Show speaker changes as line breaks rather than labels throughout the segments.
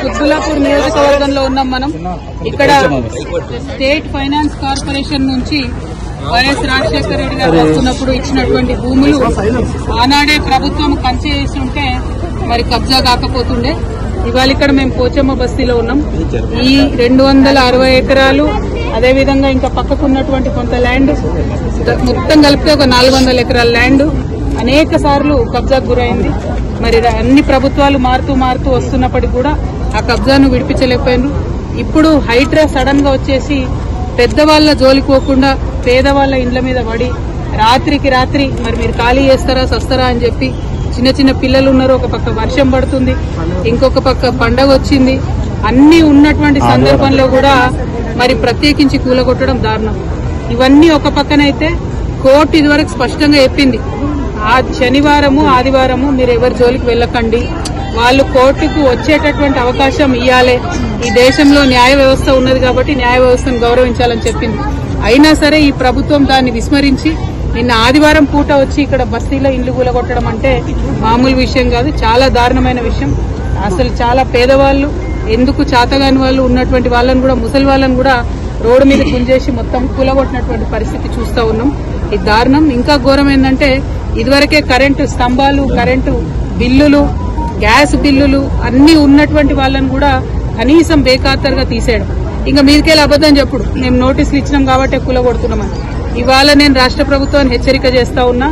కుత్బుల్లాపూర్ నియోజకవర్గంలో ఉన్నాం మనం. ఇక్కడ స్టేట్ ఫైనాన్స్ కార్పొరేషన్ నుంచి వైఎస్ రాజశేఖర రెడ్డి గారు వస్తున్నప్పుడు ఇచ్చినటువంటి భూములు ఆనాడే ప్రభుత్వం కంచె చేసి ఉంటే మరి కబ్జా కాకపోతుండే. ఇవాళ ఇక్కడ మేము పోచమ్మ బస్తీలో ఉన్నాం. ఈ 260 ఎకరాలు అదేవిధంగా ఇంకా పక్కకున్నటువంటి కొంత ల్యాండ్ మొత్తం కలిపితే ఒక 400 ఎకరాల ల్యాండ్ అనేక సార్లు కబ్జాకు గురైంది. మరి అన్ని ప్రభుత్వాలు మారుతూ వస్తున్నప్పటికీ కూడా ఆ కబ్జాను విడిపించలేకపోయినారు. ఇప్పుడు హైడ్రా సడన్ గా వచ్చేసి పెద్దవాళ్ల జోలికి పోకుండా పేదవాళ్ల ఇండ్ల మీద పడి రాత్రికి రాత్రి మరి మీరు ఖాళీ చేస్తారా సస్తారా అని చెప్పి చిన్న పిల్లలు ఉన్నారు. ఒక పక్క వర్షం పడుతుంది, ఇంకొక పక్క పండగ వచ్చింది. అన్ని ఉన్నటువంటి సందర్భంలో కూడా మరి ప్రత్యేకించి కూలగొట్టడం దారుణం. ఇవన్నీ ఒక పక్కనైతే కోర్టు ఇదివరకు స్పష్టంగా చెప్పింది, ఆ శనివారము ఆదివారము మీరు ఎవరి జోలికి వెళ్ళకండి, వాళ్ళు కోర్టుకు వచ్చేటటువంటి అవకాశం ఇవ్వాలి. ఈ దేశంలో న్యాయ వ్యవస్థ ఉన్నది కాబట్టి న్యాయ వ్యవస్థను గౌరవించాలని చెప్పింది. అయినా సరే ఈ ప్రభుత్వం దాన్ని విస్మరించి నిన్న ఆదివారం పూట వచ్చి ఇక్కడ బస్తీలో ఇల్లు కూలగొట్టడం అంటే మామూలు విషయం కాదు, చాలా దారుణమైన విషయం. అసలు చాలా పేదవాళ్లు, ఎందుకు చాతగాని వాళ్ళు ఉన్నటువంటి వాళ్ళని కూడా, ముసలి వాళ్ళని కూడా రోడ్డు మీద గుంజేసి మొత్తం కూలగొట్టినటువంటి పరిస్థితి చూస్తా ఉన్నాం. ఇది దారుణం. ఇంకా ఘోరం ఏంటంటే ఇదివరకే కరెంటు స్తంభాలు, కరెంటు బిల్లులు, గ్యాస్ బిల్లులు అన్ని ఉన్నటువంటి వాళ్ళని కూడా కనీసం బేఖాతరుగా తీసేయడం. ఇంకా మీదికెళ్ళి అబద్దం చెప్పుడు మేము నోటీసులు ఇచ్చినాం కాబట్టి కూలగొడుతున్నామని. ఇవాళ నేను రాష్ట్ర ప్రభుత్వాన్ని హెచ్చరిక చేస్తా ఉన్నా,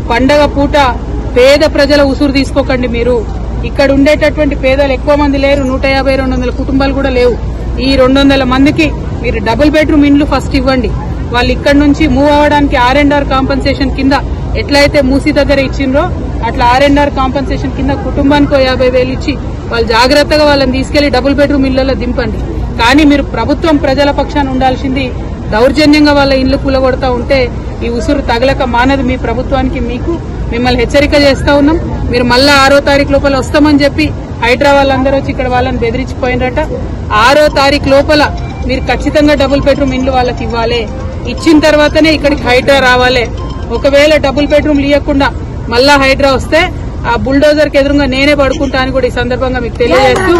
పండగ పూట పేద ప్రజల ఉసురు తీసుకోకండి. మీరు ఇక్కడ ఉండేటటువంటి పేదలు ఎక్కువ మంది లేరు, 150-200 కుటుంబాలు కూడా లేవు. ఈ 200 మందికి మీరు డబుల్ బెడ్రూమ్ ఇండ్లు ఫస్ట్ ఇవ్వండి. వాళ్ళు ఇక్కడ నుంచి మూవ్ అవ్వడానికి R&R కాంపెన్సేషన్ కింద ఎట్లయితే మూసీ దగ్గర ఇచ్చిండ్రో అట్లా R&R కాంపెన్సేషన్ కింద కుటుంబానికి 50,000 ఇచ్చి వాళ్ళు జాగ్రత్తగా వాళ్ళని తీసుకెళ్లి డబుల్ బెడ్రూమ్ ఇళ్లలో దింపండి. కానీ మీరు ప్రభుత్వం ప్రజల పక్షాన ఉండాల్సింది. దౌర్జన్యంగా వాళ్ళ ఇళ్లు కూలగొడతా ఉంటే ఈ ఉసురు తగలక మానది మీ ప్రభుత్వానికి. మిమ్మల్ని హెచ్చరిక చేస్తా ఉన్నాం. మీరు మళ్ళా 6వ తారీఖు లోపల వస్తామని చెప్పి హైడ్రా వాళ్ళందరూ వచ్చి ఇక్కడ వాళ్ళని బెదిరించిపోయినరట. 6వ తారీఖు లోపల మీరు ఖచ్చితంగా డబుల్ బెడ్రూమ్ ఇండ్లు వాళ్ళకి ఇవ్వాలి. ఇచ్చిన తర్వాతనే ఇక్కడికి హైడ్రా రావాలి. ఒకవేళ డబుల్ బెడ్రూమ్లు ఇవ్వకుండా మళ్ళా హైడ్రా వస్తే ఆ బుల్డోజర్ కి ఎదురుగా నేనే పడుకుంటా అని కూడా ఈ సందర్భంగా మీకు తెలియజేస్తూ,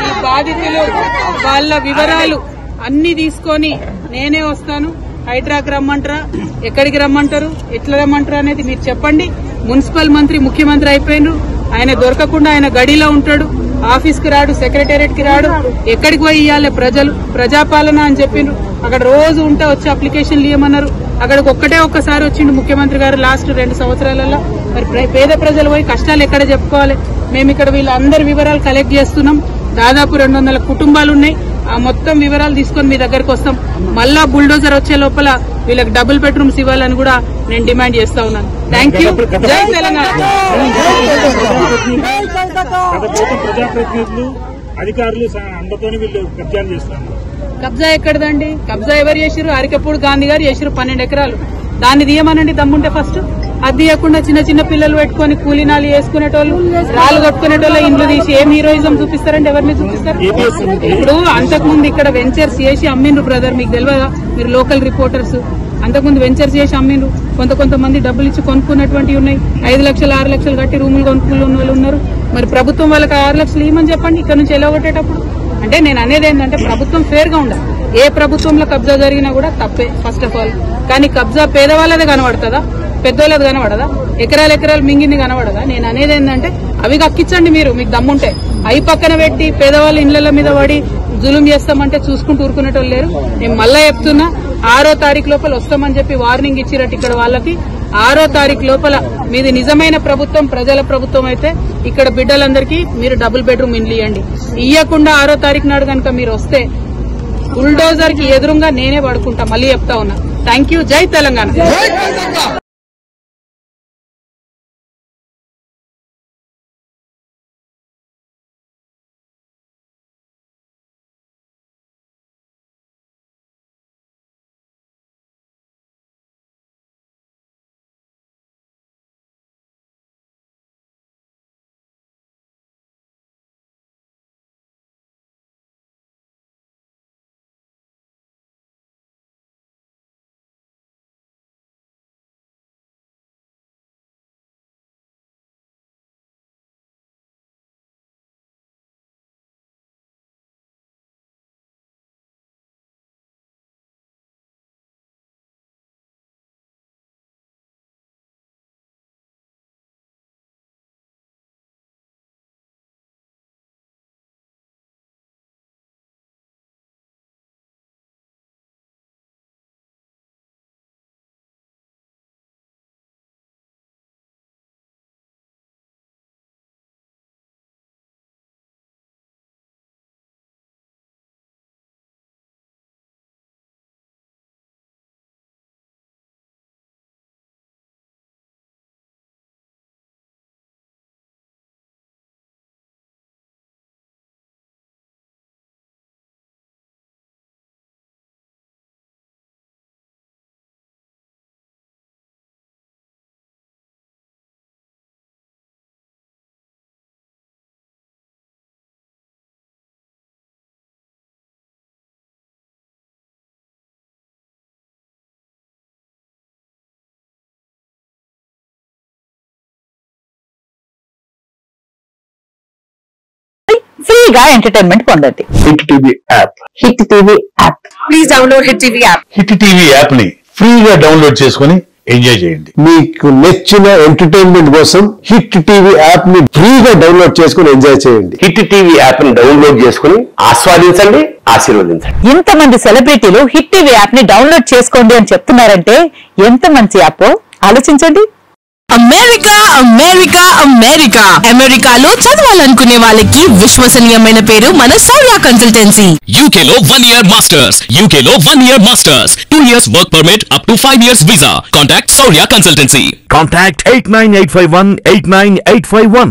ఈ బాధితులు వాళ్ళ వివరాలు అన్ని తీసుకొని నేనే వస్తాను. హైడ్రాకి రమ్మంటారా, ఎక్కడికి రమ్మంటారు, ఎట్లా రమ్మంటారు అనేది మీరు చెప్పండి. మున్సిపల్ మంత్రి ముఖ్యమంత్రి అయిపోయినారు. ఆయన దొరకకుండా ఆయన గడిలో ఉంటాడు, ఆఫీస్ కి రాడు, సెక్రటేరియట్ కి రాడు. ఎక్కడికి పోయి ఇవ్వాలి ప్రజలు, ప్రజాపాలన అని చెప్పిండ్రు. అక్కడ రోజు ఉంటే వచ్చి అప్లికేషన్లు ఇవ్వమన్నారు. అక్కడికి ఒక్కసారి వచ్చిండు ముఖ్యమంత్రి గారు లాస్ట్ 2 సంవత్సరాలలో. మరి పేద ప్రజలు పోయి కష్టాలు ఎక్కడ చెప్పుకోవాలి? మేము ఇక్కడ వీళ్ళందరి వివరాలు కలెక్ట్ చేస్తున్నాం. దాదాపు 200 కుటుంబాలు ఉన్నాయి. ఆ మొత్తం వివరాలు తీసుకొని మీ దగ్గరకు వస్తాం. మళ్ళా బుల్డోజర్ వచ్చే లోపల వీళ్ళకి డబుల్ బెడ్రూమ్స్ ఇవ్వాలని కూడా నేను డిమాండ్ చేస్తా ఉన్నాను. Thank you. జై తెలంగాణ. కబ్జా ఎక్కడదండి? కబ్జా ఎవరు చేసిరు? అరికపూడి గాంధీ గారు చేసిరు 12 ఎకరాలు. దాన్ని తీయమనండి దమ్ముంటే ఫస్ట్. అది తీయకుండా చిన్న పిల్లలు పెట్టుకుని కూలీనాలు వేసుకునేటోళ్ళు, రాళ్ళు కొట్టుకునేటోళ్ళ ఇండ్లు తీసి ఏం హీరోయిజం చూపిస్తారండి? ఎవరిని చూపిస్తారు? ఇప్పుడు అంతకుముందు ఇక్కడ వెంచర్స్ చేసి అమ్మిండ్రు బ్రదర్, మీకు తెలియదా? మీరు లోకల్ రిపోర్టర్స్. అంతకుముందు వెంచర్స్ చేసి అమ్మిండ్రు. కొంతమంది డబ్బులు ఇచ్చి కొనుక్కున్నటువంటివి ఉన్నాయి. 5 లక్షలు 6 లక్షలు కట్టి రూములు కొనుక్కున్న వాళ్ళు ఉన్నారు. మరి ప్రభుత్వం వాళ్ళకి 6 లక్షలు ఇవ్వమని చెప్పండి ఇక్కడ నుంచి ఎలాగొట్టేటప్పుడు. అంటే నేను అనేది ఏంటంటే ప్రభుత్వం ఫేర్ గా ఉండాలి. ఏ ప్రభుత్వంలో కబ్జా జరిగినా కూడా తప్పే ఫస్ట్ ఆఫ్ ఆల్. కానీ కబ్జా పేదవాళ్ళదే కనబడుతుందా, పెద్దోళ్ళది కనబడదా? ఎకరాలు మింగింది కనబడదా? నేను అనేది ఏంటంటే అవి కక్కించండి మీరు, మీకు దమ్ముంటే. అవి పక్కన పెట్టి పేదవాళ్ళ ఇళ్ల మీద పడి జులుం చేస్తామంటే చూసుకుంటూ ఊరుకునేటోళ్ళు లేరు. నేను మళ్ళా చెప్తున్నా, 6వ తారీఖు లోపల వస్తామని చెప్పి వార్నింగ్ ఇచ్చిరట్టు ఇక్కడ వాళ్ళకి. 6వ తారీఖు లోపల మీది నిజమైన ప్రభుత్వం, ప్రజల ప్రభుత్వం అయితే ఇక్కడ బిడ్డలందరికీ మీరు డబుల్ బెడ్రూమ్ ఇండ్లు ఇవ్వండి. ఇవ్వకుండా 6వ తారీఖు నాడు కనుక మీరు వస్తే బుల్డోజర్ కి ఎదురుగా నేనే పడుకుంటా. మళ్ళీ చెప్తా ఉన్నా. Thank you. జై తెలంగాణ.
చేసి ఫ్రీగా ఎంటర్టైన్మెంట్ పొందండి.
Hit TV app.
Hit TV app. Please download hit TV app.
Hit TV app ని ఫ్రీగా డౌన్లోడ్ చేసుకుని ఎంజాయ్ చేయండి. మీకు నచ్చిన ఎంటర్టైన్మెంట్ కోసం హిట్ టీవీ యాప్ ని ఫ్రీగా డౌన్లోడ్ చేసుకుని ఎంజాయ్ చేయండి. హిట్ టీవీ యాప్ ని డౌన్లోడ్ చేసుకుని ఆస్వాదించండి, ఆశీర్వదించండి.
ఇంతమంది సెలబ్రిటీలు హిట్ టీవీ యాప్ ని డౌన్లోడ్ చేసుకోండి అని చెప్తున్నారంటే ఎంత మంచి యాప్ ఆలోచించండి.
అమెరికా అమెరికా అమెరికా అమెరికాలో చదవాలనుకునే వాళ్ళకి విశ్వసనీయమైన పేరు మన సౌర్య కన్సల్టెన్సీ.
UK లో 1 year masters, UK లో 1 year masters, 2 years work permit up to 5 years visa. Contact Saurya Consultancy.
Contact 89851 89851.